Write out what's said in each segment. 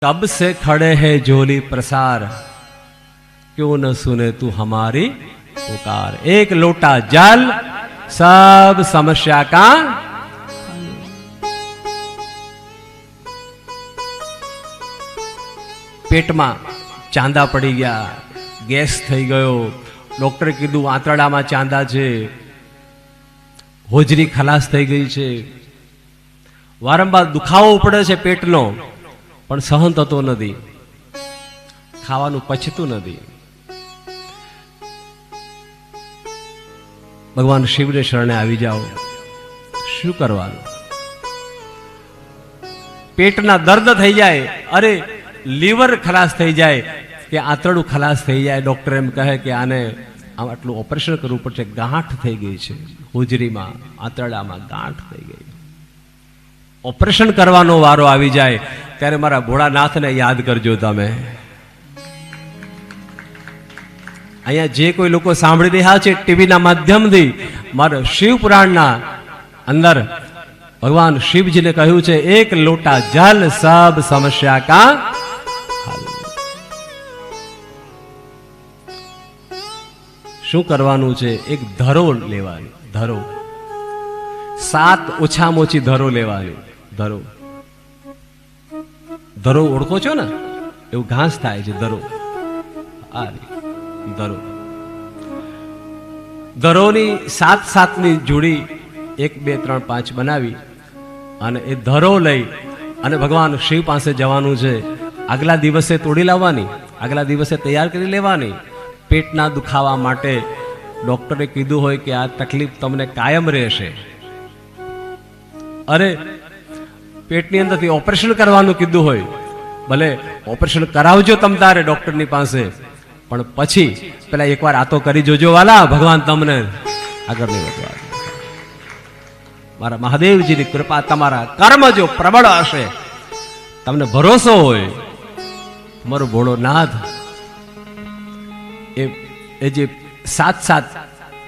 कब से खड़े हैं झोली प्रसार, क्यों न सुने तू हमारी पुकार। एक लोटा जल सब समस्या का पेटમાં ચાંદા પડી ગયા, ગેસ થઈ ગયો, ડોક્ટરે કીધું આંતરડામાં ચાંદા છે, હોજરી ખલાસ થઈ ગઈ છે, વારંવાર દુખાવો પડે છે પેટનો, પણ સહન થતો નથી, ખાવાનું પચતું નથી. ભગવાન શિવને શરણે આવી જાઓ. શું કરવાનું? પેટના દર્દ થઈ જાય, અરે લીવર ખલાસ થઈ જાય કે આંતરડું ખલાસ થઈ જાય, ડોક્ટર એમ કહે કે આને આટલું ઓપરેશન કરવું પડશે, ગાંઠ થઈ ગઈ છે હોજરીમાં, આંતરડામાં ગાંઠ થઈ ગઈ. ઓપરેશન કરવાનો વારો આવી જાય ત્યારે મારા ભોળાનાથને યાદ કરજો. તમે અહીંયા જે કોઈ લોકો સાંભળી રહ્યા છે ટીવીના માધ્યમથી, મારા શિવ પુરાણના અંદર ભગવાન શિવજીને કહ્યું છે એક લોટા જલ સબ સમસ્યા કા હલ. શું કરવાનું છે? એક ધરો લેવાની. ધરો 7 ઓછામાં ઓછી ધરો લેવાની. ધરો ધરો ઓળખો છો ને? એવું ઘાસ થાય છે ધરો. આ ધરો, ધરોની 7-7ની જોડી 1 2 3 5 બનાવી અને એ ધરો લઈ અને ભગવાન શિવ પાસે જવાનું છે. આગલા દિવસે તોડી લાવવાની, આગલા દિવસે તૈયાર કરી લેવાની. પેટના દુખાવા માટે ડોક્ટરે કીધું હોય કે આ તકલીફ તમને કાયમ રહેશે. અરે પેટની અંદરથી ઓપરેશન કરવાનું કીધું હોય, ભલે ઓપરેશન કરાવજો તમ તારે ડોક્ટરની પાસે, પણ પછી પેલા એકવાર આ તો કરી જોજો વાલા, ભગવાન તમને આગળ નહીં વધવા. મારા મહાદેવજીની કૃપા, તમારા કર્મ જો પ્રબળ હશે, તમને ભરોસો હોય, તમારો ભોળોનાથ એ જે 7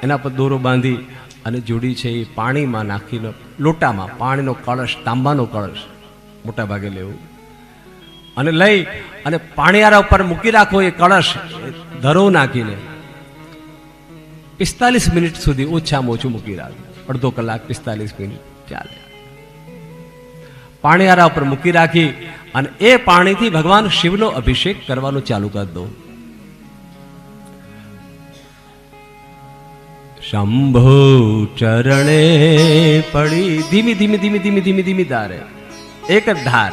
એના પર દોરો બાંધી અને જોડી છે એ પાણીમાં નાખીને, લોટામાં પાણીનો કળશ, તાંબાનો કળશ મોટા ભાગે લેવું અને લઈ અને પાણીયારા ઉપર મૂકી રાખો. એ કળશ ધરો નાખીને 45 મિનિટ સુધી ઓછામાં ઓછું મૂકી રાખો. અડધો કલાક 45 મિનિટ ચાલે. પાણીયારા ઉપર મૂકી રાખી અને એ પાણીથી ભગવાન શિવનો અભિષેક કરવાનું ચાલુ કરી દો. શંભો ચરણે પડી ધીમી ધીમી ધીમી ધીમી ધીમી ધીમી ધારે, એક જ ધાર.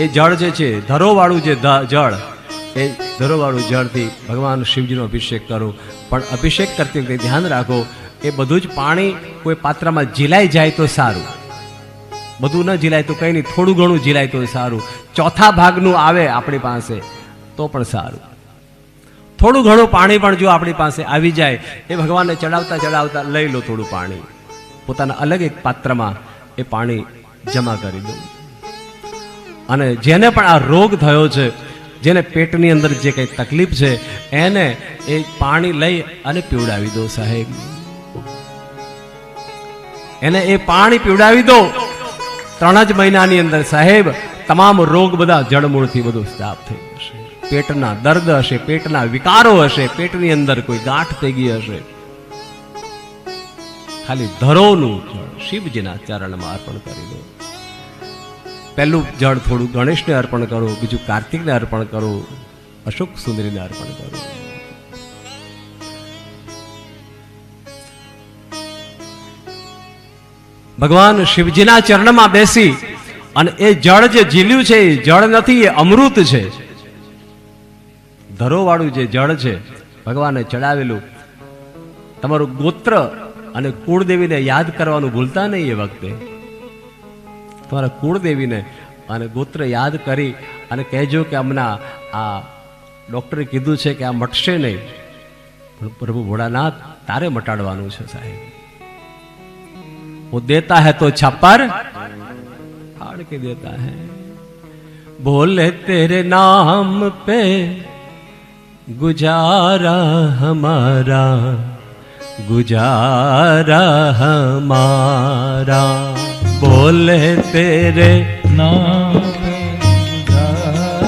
એ જળ જે છે, ધરોવાળું જે જળ, એ ધરોવાળું જળથી ભગવાન શિવજીનો અભિષેક કરો. પણ અભિષેક કરતી વખતે ધ્યાન રાખો, એ બધું જ પાણી કોઈ પાત્રમાં ઝીલાઈ જાય તો સારું, બધું ન ઝીલાય તો કંઈ નહીં, થોડું ઘણું ઝીલાય તો સારું. ચોથા ભાગનું આવે આપણી પાસે તો પણ સારું. થોડું ઘણું પાણી પણ જો આપણી પાસે આવી જાય, એ ભગવાનને ચડાવતા ચડાવતા લઈ લો થોડું પાણી, પોતાના અલગ એક પાત્રમાં એ પાણી જમા કરી દો. અને જેને પણ આ રોગ થયો છે, જેને પેટની અંદર જે કંઈ તકલીફ છે, એને એ પાણી લઈ અને પીવડાવી દો સાહેબ. એને એ પાણી પીવડાવી દો. 3 જ મહિનાની અંદર સાહેબ તમામ રોગ બધા જડમૂળથી બધું સાફ થઈ જશે. પેટના દર્દ હશે, પેટના વિકારો હશે, પેટની અંદર કોઈ ગાંઠ થઈ ગઈ હશે, ખાલી ધરોનું જળ શિવજીના ચરણમાં અર્પણ કરી દો. પહેલું જળ થોડું ગણેશને અર્પણ કરો, બીજું કાર્તિકને અર્પણ કરો, અશોક સુંદરીને અર્પણ કરો. ભગવાન શિવજીના ચરણમાં બેસી અને એ જળ જે ઝીલ્યું છે એ જળ નથી, એ અમૃત છે. ધરોવાળું જે જળ છે ભગવાને ચડાવેલું. તમારું ગોત્ર અને કુળદેવીને યાદ કરવાનું ભૂલતા નહીં. એ વખતે તમારા કુળદેવીને અને ગોત્ર યાદ કરી અને કહેજો કે હમણાં આ ડોક્ટરે કીધું છે કે આ મટશે નહીં, પણ પ્રભુ ભોળાનાથ તારે મટાડવાનું છે સાહેબ. वो देता है तो छप्पर फाड़ के देता है. बोले तेरे नाम पे गुजारा हमारा, गुजारा हमारा. बोले तेरे नाम पे गुजारा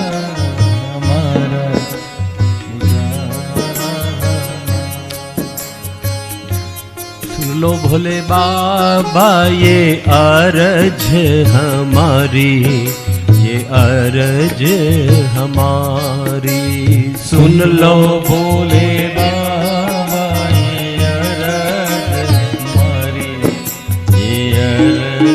लो भोले बाबा ये अर्ज हमारी, ये अर्ज हमारी। सुन लो भोले बाबा ये अर्ज हमारी, ये अर्ज।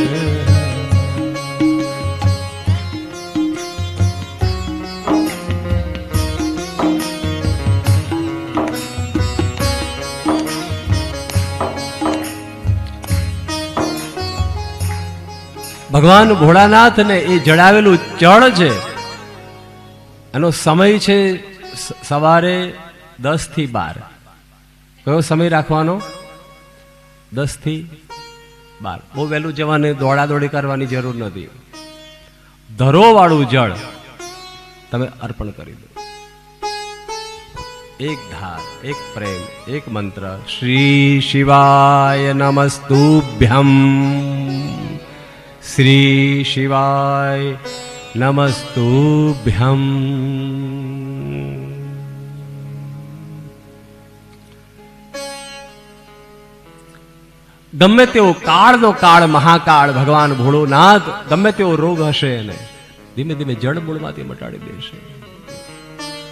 ભગવાન ભોળાનાથ ને એ જડાવેલું જળ છે, એનો સમય છે સવારે 10 થી 12। કયો સમય રાખવાનો? 10 થી 12। બહુ વહેલું જવાની દોડાદોડી કરવાની જરૂર નથી। ધરોવાળું જળ તમે અર્પણ કરી દો। એક ધાર, એક પ્રેમ, એક મંત્ર, શ્રી શિવાય નમસ્તુભ્યમ, श्री शिवाय नमस्तुभ्यम। गमे तेवो काळनो काळ महाकाळ भगवान भोळोनाथ गमे तेवो रोग हशे ने धीमे धीमे जड़ मूळमांथी मटाड़ी देशे।